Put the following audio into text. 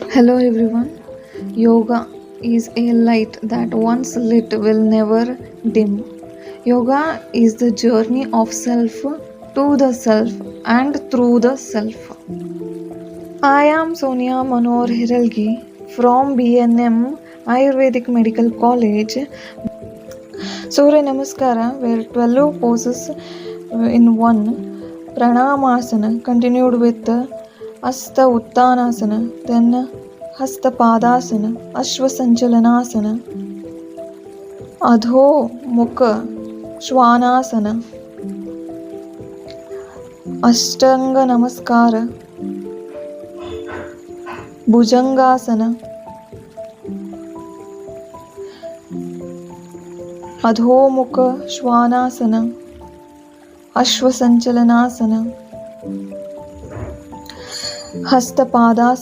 Hello everyone. Yoga is a light that once lit will never dim. Yoga is the journey of self to the self and through the self. I am Sonia Manohar Hiralgi from BNM Ayurvedic Medical College. Surya Namaskara were 12 poses in one. Pranamasana continued with Asta Uttanasana, then Hasta Padasana, Ashwa Sanchalanasana, Adho Mukha Shwanasana, Ashtanga Namaskara, Bhujangasana, Adho Mukha Shwanasana, Ashwa Sanchalanasana, Hasta Padasana.